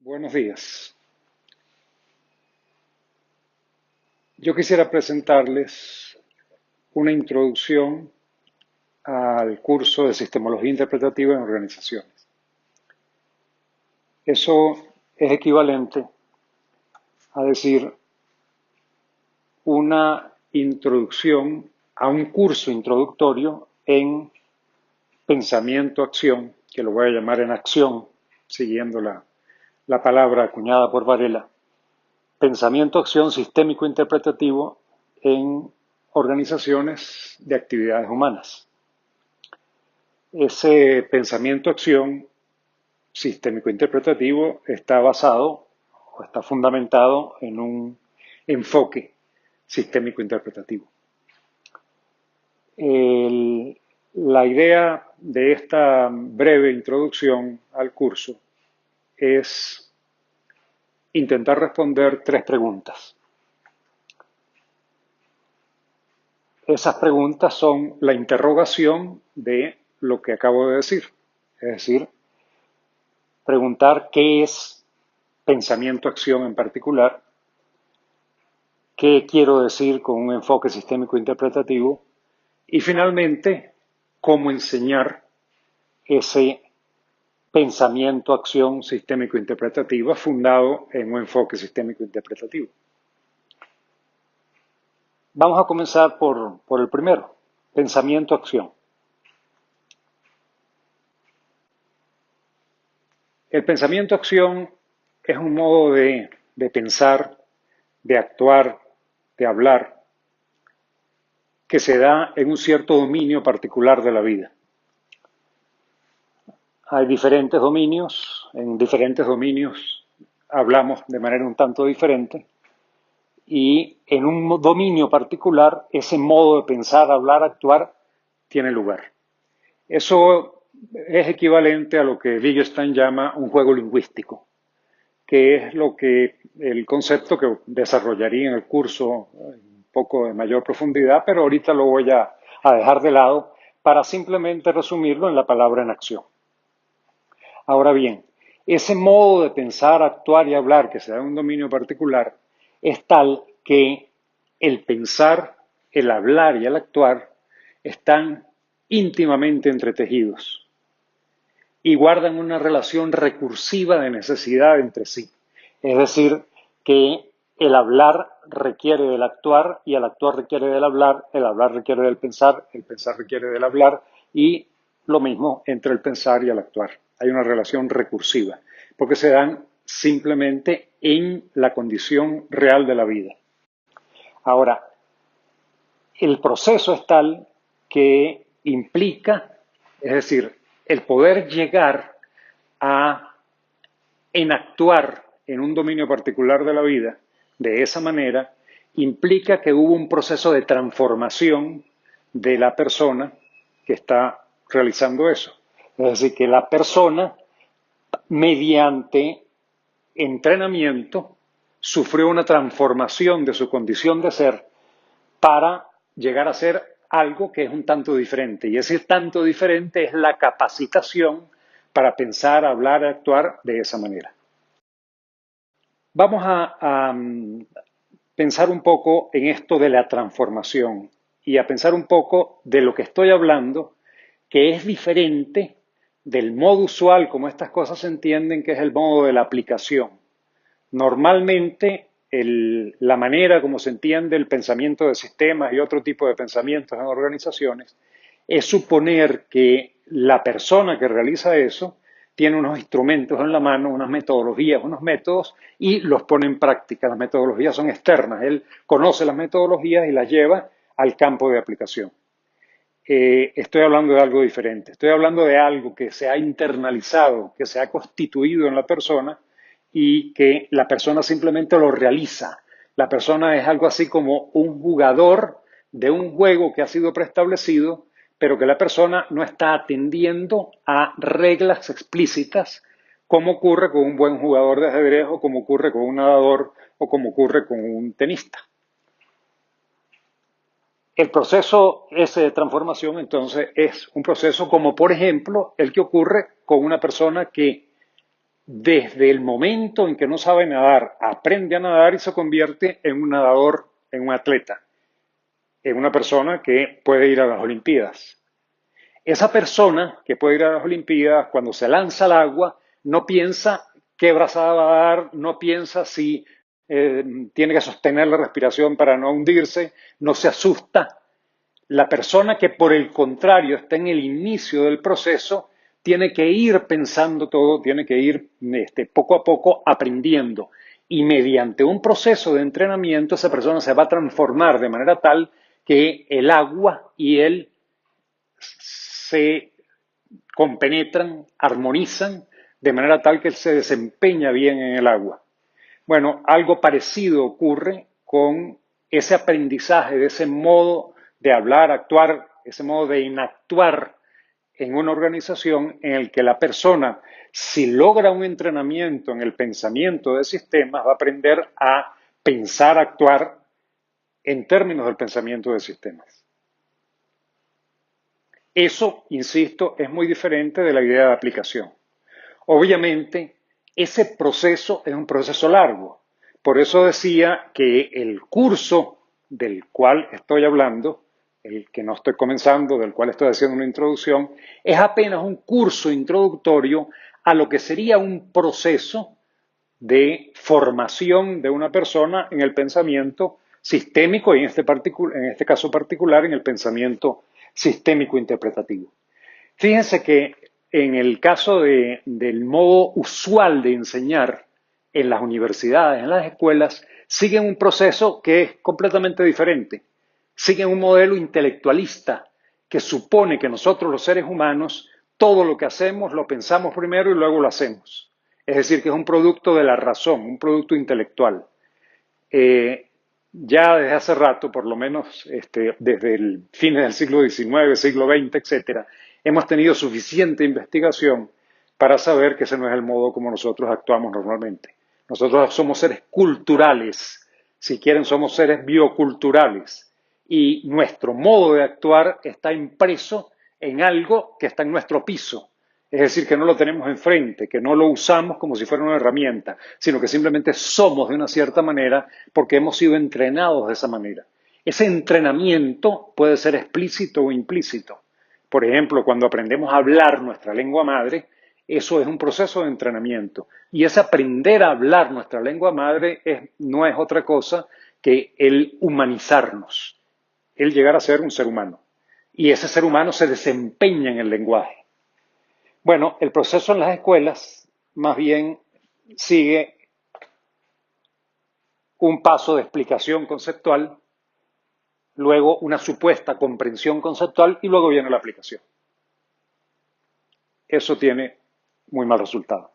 Buenos días. Yo quisiera presentarles una introducción al curso de Sistemología Interpretativa en Organizaciones. Eso es equivalente a decir una introducción a un curso introductorio en pensamiento-acción, que lo voy a llamar en acción, siguiendo la palabra acuñada por Varela. Pensamiento-acción sistémico-interpretativo en organizaciones de actividades humanas. Ese pensamiento-acción sistémico-interpretativo está basado o está fundamentado en un enfoque sistémico-interpretativo. La idea de esta breve introducción al curso es intentar responder 3 preguntas. Esas preguntas son la interrogación de lo que acabo de decir. Es decir, preguntar qué es pensamiento-acción en particular, qué quiero decir con un enfoque sistémico-interpretativo y finalmente, cómo enseñar ese pensamiento-acción sistémico-interpretativa fundado en un enfoque sistémico-interpretativo. Vamos a comenzar por el primero, pensamiento-acción. El pensamiento-acción es un modo de pensar, de actuar, de hablar, que se da en un cierto dominio particular de la vida. Hay diferentes dominios, en diferentes dominios hablamos de manera un tanto diferente, y en un dominio particular ese modo de pensar, hablar, actuar tiene lugar. Eso es equivalente a lo que Wittgenstein llama un juego lingüístico, que es el concepto que desarrollaría en el curso un poco de mayor profundidad, pero ahorita lo voy a dejar de lado para simplemente resumirlo en la palabra en acción. Ahora bien, ese modo de pensar, actuar y hablar que se da en un dominio particular es tal que el pensar, el hablar y el actuar están íntimamente entretejidos y guardan una relación recursiva de necesidad entre sí. Es decir, que el hablar requiere del actuar y el actuar requiere del hablar requiere del pensar, el pensar requiere del hablar y lo mismo entre el pensar y el actuar. Hay una relación recursiva porque se dan simplemente en la condición real de la vida. Ahora, el proceso es tal que implica, es decir, el poder llegar a enactuar en un dominio particular de la vida de esa manera implica que hubo un proceso de transformación de la persona que está realizando eso. Es decir, que la persona, mediante entrenamiento, sufrió una transformación de su condición de ser para llegar a ser algo que es un tanto diferente. Y ese tanto diferente es la capacitación para pensar, hablar, actuar de esa manera. Vamos a pensar un poco en esto de la transformación y a pensar un poco de lo que estoy hablando, que es diferente del modo usual como estas cosas se entienden, que es el modo de la aplicación. Normalmente, la manera como se entiende el pensamiento de sistemas y otro tipo de pensamientos en organizaciones es suponer que la persona que realiza eso tiene unos instrumentos en la mano, unas metodologías, unos métodos y los pone en práctica. Las metodologías son externas. Él conoce las metodologías y las lleva al campo de aplicación. Estoy hablando de algo diferente. Estoy hablando de algo que se ha internalizado, que se ha constituido en la persona y que la persona simplemente lo realiza. La persona es algo así como un jugador de un juego que ha sido preestablecido, pero que la persona no está atendiendo a reglas explícitas, como ocurre con un buen jugador de ajedrez o como ocurre con un nadador o como ocurre con un tenista. El proceso ese de transformación, entonces, es un proceso como, por ejemplo, el que ocurre con una persona que desde el momento en que no sabe nadar, aprende a nadar y se convierte en un nadador, en un atleta, en una persona que puede ir a las Olimpiadas. Esa persona que puede ir a las Olimpiadas, cuando se lanza al agua, no piensa qué brazada va a dar, no piensa si tiene que sostener la respiración para no hundirse, no se asusta. La persona que por el contrario está en el inicio del proceso tiene que ir pensando todo, tiene que ir poco a poco aprendiendo. Y mediante un proceso de entrenamiento esa persona se va a transformar de manera tal que el agua y él se compenetran, armonizan, de manera tal que él se desempeña bien en el agua. Bueno, algo parecido ocurre con ese aprendizaje, de ese modo de hablar, actuar, ese modo de inactuar en una organización en el que la persona, si logra un entrenamiento en el pensamiento de sistemas, va a aprender a pensar, actuar en términos del pensamiento de sistemas. Eso, insisto, es muy diferente de la idea de aplicación. Obviamente, ese proceso es un proceso largo. Por eso decía que el curso del cual estoy hablando, el que no estoy comenzando, del cual estoy haciendo una introducción, es apenas un curso introductorio a lo que sería un proceso de formación de una persona en el pensamiento sistémico y en este caso particular en el pensamiento sistémico interpretativo. Fíjense que en el caso del modo usual de enseñar en las universidades, en las escuelas, siguen un proceso que es completamente diferente. Siguen un modelo intelectualista que supone que nosotros los seres humanos todo lo que hacemos lo pensamos primero y luego lo hacemos. Es decir, que es un producto de la razón, un producto intelectual. Ya desde hace rato, por lo menos desde el fines del siglo XIX, siglo XX, etcétera, hemos tenido suficiente investigación para saber que ese no es el modo como nosotros actuamos normalmente. Nosotros somos seres culturales, si quieren somos seres bioculturales, y nuestro modo de actuar está impreso en algo que está en nuestro piso. Es decir, que no lo tenemos enfrente, que no lo usamos como si fuera una herramienta, sino que simplemente somos de una cierta manera porque hemos sido entrenados de esa manera. Ese entrenamiento puede ser explícito o implícito. Por ejemplo, cuando aprendemos a hablar nuestra lengua madre, eso es un proceso de entrenamiento. Y ese aprender a hablar nuestra lengua madre no es otra cosa que el humanizarnos, el llegar a ser un ser humano. Y ese ser humano se desempeña en el lenguaje. Bueno, el proceso en las escuelas más bien sigue un paso de explicación conceptual, luego una supuesta comprensión conceptual y luego viene la aplicación. Eso tiene muy mal resultado.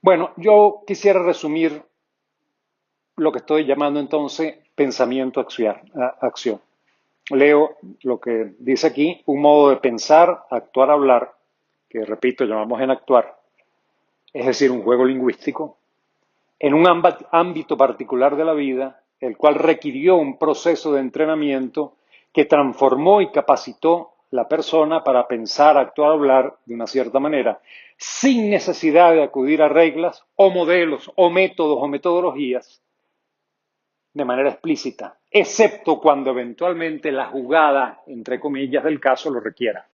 Bueno, yo quisiera resumir lo que estoy llamando entonces pensamiento acción. Leo lo que dice aquí, un modo de pensar, actuar, hablar, que repito, llamamos en actuar, es decir, un juego lingüístico, en un ámbito particular de la vida, el cual requirió un proceso de entrenamiento que transformó y capacitó la persona para pensar, actuar, hablar de una cierta manera, sin necesidad de acudir a reglas o modelos o métodos o metodologías de manera explícita, excepto cuando eventualmente la jugada, entre comillas, del caso lo requiera.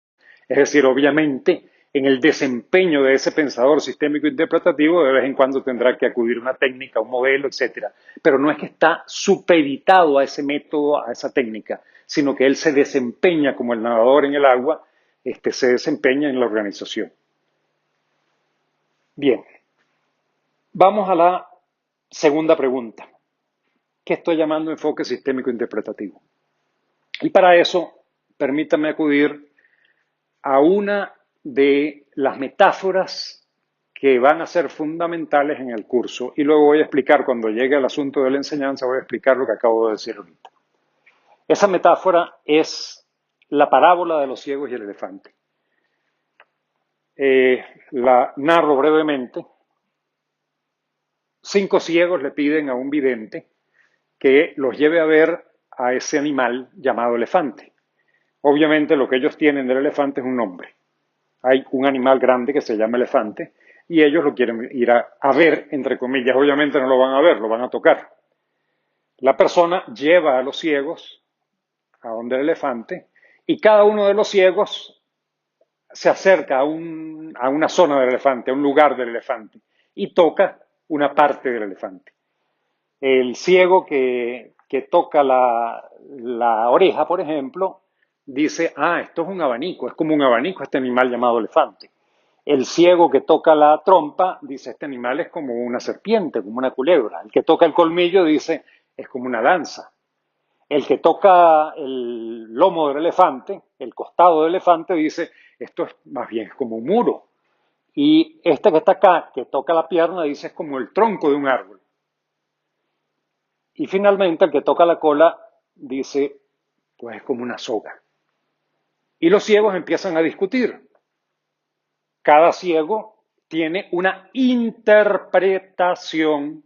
Es decir, obviamente, en el desempeño de ese pensador sistémico interpretativo, de vez en cuando tendrá que acudir a una técnica, a un modelo, etcétera. Pero no es que está supeditado a ese método, a esa técnica, sino que él se desempeña como el nadador en el agua, se desempeña en la organización. Bien, vamos a la segunda pregunta. ¿Qué estoy llamando enfoque sistémico interpretativo? Y para eso, permítame acudir a una de las metáforas que van a ser fundamentales en el curso y luego voy a explicar, cuando llegue al asunto de la enseñanza, voy a explicar lo que acabo de decir ahorita. Esa metáfora es la parábola de los ciegos y el elefante. La narro brevemente. 5 ciegos le piden a un vidente que los lleve a ver a ese animal llamado elefante. Obviamente lo que ellos tienen del elefante es un nombre. Hay un animal grande que se llama elefante, y ellos lo quieren ir a ver, entre comillas. Obviamente no lo van a ver, lo van a tocar. La persona lleva a los ciegos a donde el elefante y cada uno de los ciegos se acerca a una zona del elefante, a un lugar del elefante y toca una parte del elefante. El ciego que toca la oreja, por ejemplo, dice, ah, esto es un abanico, es como un abanico este animal llamado elefante. El ciego que toca la trompa dice, este animal es como una serpiente, como una culebra. El que toca el colmillo dice, es como una lanza. El que toca el lomo del elefante, el costado del elefante, dice, esto es más bien como un muro. Y este que está acá, que toca la pierna, dice, es como el tronco de un árbol. Y finalmente el que toca la cola dice, pues es como una soga. Y los ciegos empiezan a discutir. Cada ciego tiene una interpretación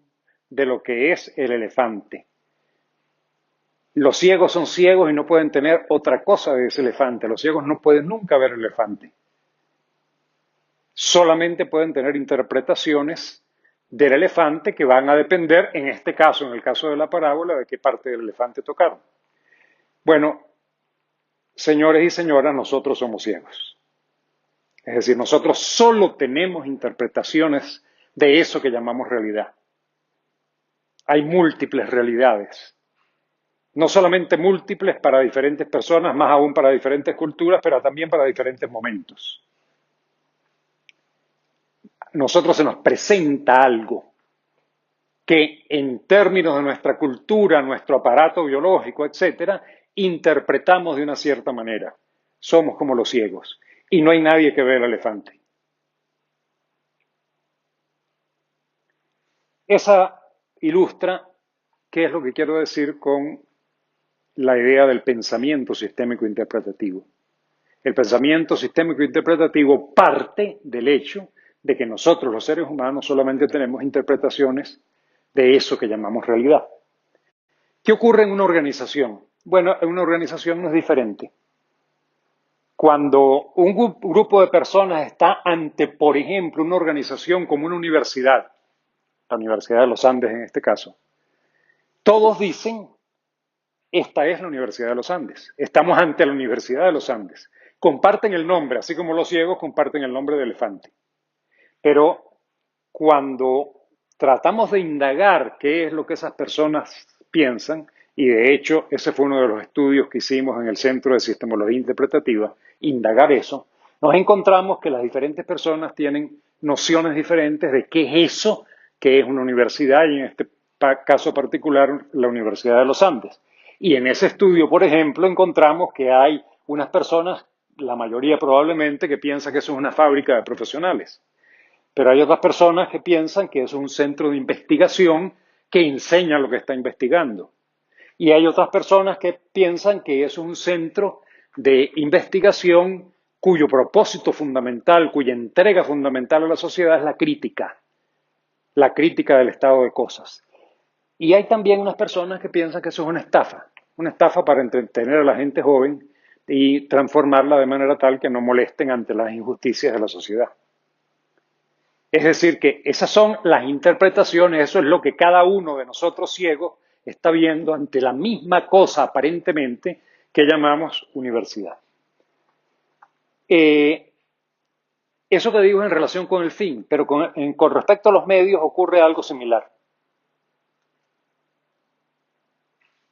de lo que es el elefante. Los ciegos son ciegos y no pueden tener otra cosa de ese elefante. Los ciegos no pueden nunca ver el elefante. Solamente pueden tener interpretaciones del elefante que van a depender, en este caso, en el caso de la parábola, de qué parte del elefante tocaron. Bueno, señores y señoras, nosotros somos ciegos. Es decir, nosotros solo tenemos interpretaciones de eso que llamamos realidad. Hay múltiples realidades. No solamente múltiples para diferentes personas, más aún para diferentes culturas, pero también para diferentes momentos. Nosotros se nos presenta algo que en términos de nuestra cultura, nuestro aparato biológico, etcétera, interpretamos de una cierta manera. Somos como los ciegos y no hay nadie que vea el elefante. Esa ilustra qué es lo que quiero decir con la idea del pensamiento sistémico interpretativo. El pensamiento sistémico interpretativo parte del hecho de que nosotros, los seres humanos, solamente tenemos interpretaciones de eso que llamamos realidad. ¿Qué ocurre en una organización? Bueno, en una organización no es diferente. Cuando un grupo de personas está ante, por ejemplo, una organización como una universidad, la Universidad de los Andes en este caso, todos dicen, esta es la Universidad de los Andes, estamos ante la Universidad de los Andes. Comparten el nombre, así como los ciegos comparten el nombre de elefante. Pero cuando tratamos de indagar qué es lo que esas personas piensan, y de hecho ese fue uno de los estudios que hicimos en el Centro de Sistemología Interpretativa, indagar eso, nos encontramos que las diferentes personas tienen nociones diferentes de qué es eso que es una universidad, y en este caso particular la Universidad de los Andes. Y en ese estudio, por ejemplo, encontramos que hay unas personas, la mayoría probablemente, que piensan que eso es una fábrica de profesionales. Pero hay otras personas que piensan que es un centro de investigación que enseña lo que está investigando. Y hay otras personas que piensan que es un centro de investigación cuyo propósito fundamental, cuya entrega fundamental a la sociedad es la crítica del estado de cosas. Y hay también unas personas que piensan que eso es una estafa para entretener a la gente joven y transformarla de manera tal que no molesten ante las injusticias de la sociedad. Es decir, que esas son las interpretaciones, eso es lo que cada uno de nosotros ciegos está viendo ante la misma cosa aparentemente que llamamos universidad. Eso que digo es en relación con el fin, pero con respecto a los medios ocurre algo similar.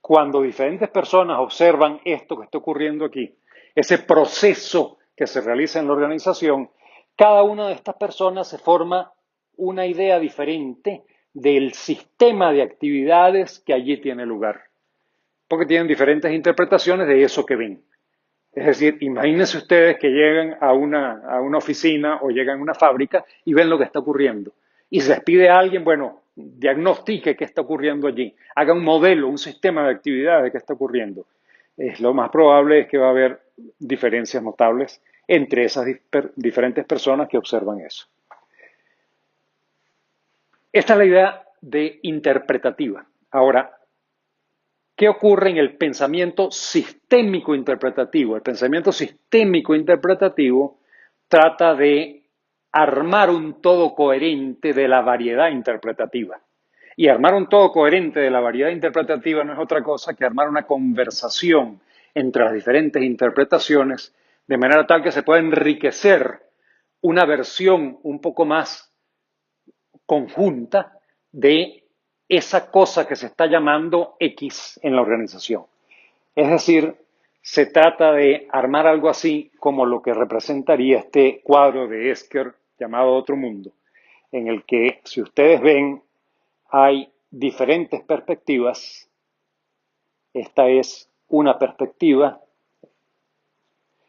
Cuando diferentes personas observan esto que está ocurriendo aquí, ese proceso que se realiza en la organización, cada una de estas personas se forma una idea diferente del sistema de actividades que allí tiene lugar, porque tienen diferentes interpretaciones de eso que ven. Es decir, imagínense ustedes que llegan a una oficina o llegan a una fábrica y ven lo que está ocurriendo. Y se les pide a alguien, bueno, diagnostique qué está ocurriendo allí, haga un modelo, un sistema de actividades de qué está ocurriendo. Lo más probable es que va a haber diferencias notables entre esas diferentes personas que observan eso. Esta es la idea de interpretativa. Ahora, ¿qué ocurre en el pensamiento sistémico interpretativo? El pensamiento sistémico interpretativo trata de armar un todo coherente de la variedad interpretativa. Y armar un todo coherente de la variedad interpretativa no es otra cosa que armar una conversación entre las diferentes interpretaciones, de manera tal que se pueda enriquecer una versión un poco más conjunta de esa cosa que se está llamando X en la organización. Es decir, se trata de armar algo así como lo que representaría este cuadro de Esker llamado Otro Mundo, en el que, si ustedes ven, hay diferentes perspectivas. Esta es una perspectiva,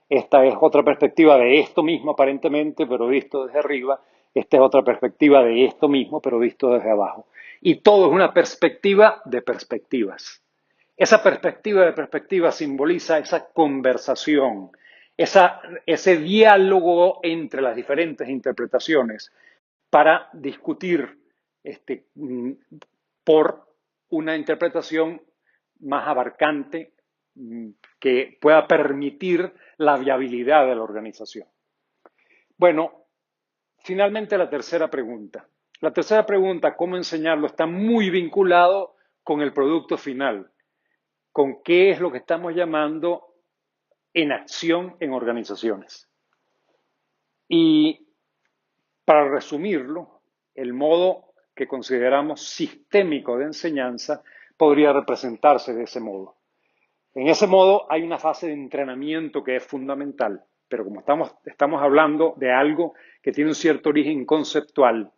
esta es otra perspectiva de esto mismo aparentemente, pero visto desde arriba. Esta es otra perspectiva de esto mismo, pero visto desde abajo. Y todo es una perspectiva de perspectivas. Esa perspectiva de perspectivas simboliza esa conversación, ese diálogo entre las diferentes interpretaciones para discutir por una interpretación más abarcante que pueda permitir la viabilidad de la organización. Bueno, finalmente la tercera pregunta. La tercera pregunta, ¿cómo enseñarlo?, está muy vinculado con el producto final, con qué es lo que estamos llamando en acción en organizaciones. Y para resumirlo, el modo que consideramos sistémico de enseñanza podría representarse de ese modo. En ese modo hay una fase de entrenamiento que es fundamental, pero como estamos hablando de algo que tiene un cierto origen conceptual,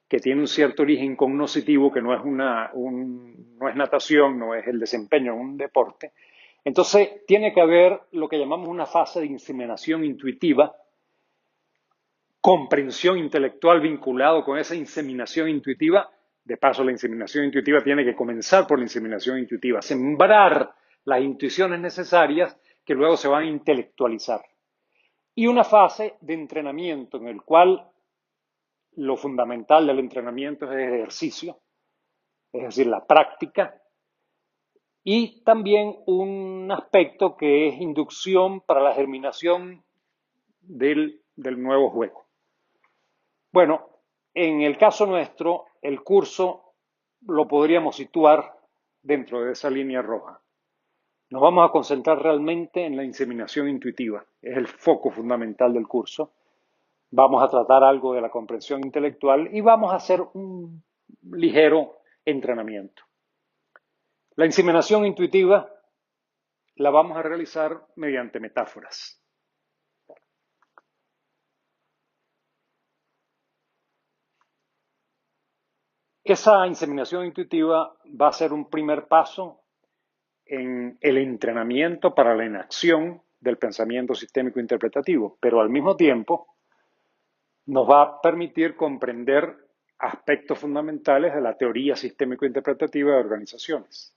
que tiene un cierto origen cognoscitivo, que no es, no es natación, no es el desempeño en un deporte, entonces tiene que haber lo que llamamos una fase de inseminación intuitiva, comprensión intelectual vinculado con esa inseminación intuitiva. De paso, la inseminación intuitiva tiene que comenzar por la inseminación intuitiva, sembrar las intuiciones necesarias que luego se van a intelectualizar. Y una fase de entrenamiento en el cual lo fundamental del entrenamiento es el ejercicio, es decir, la práctica, y también un aspecto que es inducción para la germinación del nuevo juego. Bueno, en el caso nuestro, el curso lo podríamos situar dentro de esa línea roja. Nos vamos a concentrar realmente en la inseminación intuitiva, es el foco fundamental del curso. Vamos a tratar algo de la comprensión intelectual y vamos a hacer un ligero entrenamiento. La inseminación intuitiva la vamos a realizar mediante metáforas. Esa inseminación intuitiva va a ser un primer paso en el entrenamiento para la inacción del pensamiento sistémico interpretativo, pero al mismo tiempo nos va a permitir comprender aspectos fundamentales de la teoría sistémico-interpretativa de organizaciones.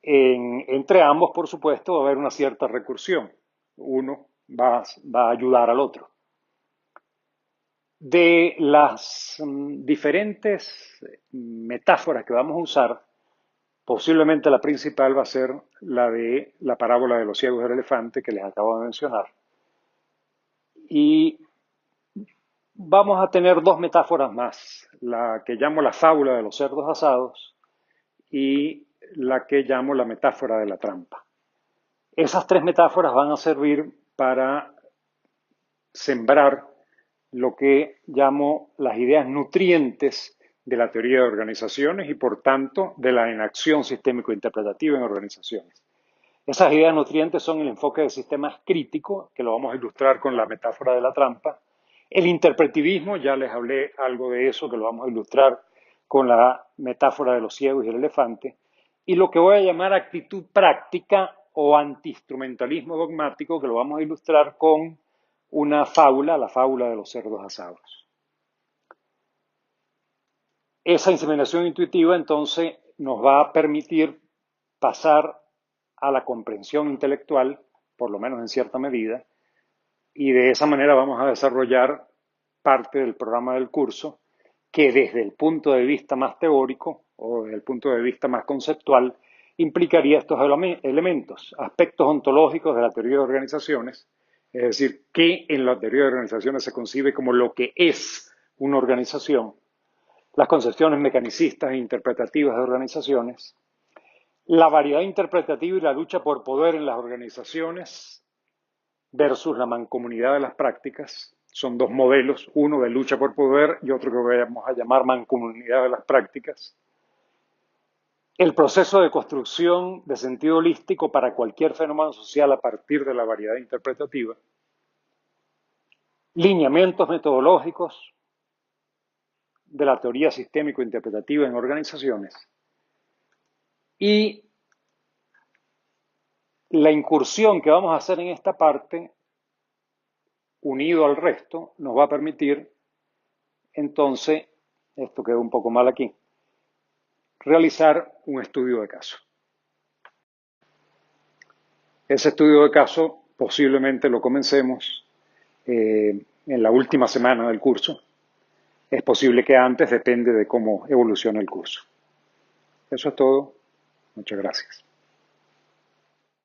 Entre ambos, por supuesto, va a haber una cierta recursión. Uno va a ayudar al otro. De las diferentes metáforas que vamos a usar, posiblemente la principal va a ser la de la parábola de los ciegos del elefante que les acabo de mencionar. Y vamos a tener dos metáforas más, la que llamo la fábula de los cerdos asados y la que llamo la metáfora de la trampa. Esas tres metáforas van a servir para sembrar lo que llamo las ideas nutrientes de la teoría de organizaciones y, por tanto, de la inacción sistémico-interpretativa en organizaciones. Esas ideas nutrientes son el enfoque de sistemas críticos, que lo vamos a ilustrar con la metáfora de la trampa. El interpretivismo, ya les hablé algo de eso, que lo vamos a ilustrar con la metáfora de los ciegos y el elefante. Y lo que voy a llamar actitud práctica o antiinstrumentalismo dogmático, que lo vamos a ilustrar con una fábula, la fábula de los cerdos asados. Esa inseminación intuitiva, entonces, nos va a permitir pasar a la comprensión intelectual, por lo menos en cierta medida, y de esa manera vamos a desarrollar parte del programa del curso que desde el punto de vista más teórico o desde el punto de vista más conceptual implicaría estos elementos, aspectos ontológicos de la teoría de organizaciones, es decir, qué en la teoría de organizaciones se concibe como lo que es una organización, las concepciones mecanicistas e interpretativas de organizaciones, la variedad interpretativa y la lucha por poder en las organizaciones versus la mancomunidad de las prácticas. Son dos modelos, uno de lucha por poder y otro que vamos a llamar mancomunidad de las prácticas. El proceso de construcción de sentido holístico para cualquier fenómeno social a partir de la variedad interpretativa. Lineamientos metodológicos de la teoría sistémico-interpretativa en organizaciones. Y la incursión que vamos a hacer en esta parte, unido al resto, nos va a permitir, entonces, esto quedó un poco mal aquí, realizar un estudio de caso. Ese estudio de caso posiblemente lo comencemos en la última semana del curso. Es posible que antes, depende de cómo evolucione el curso. Eso es todo. Muchas gracias.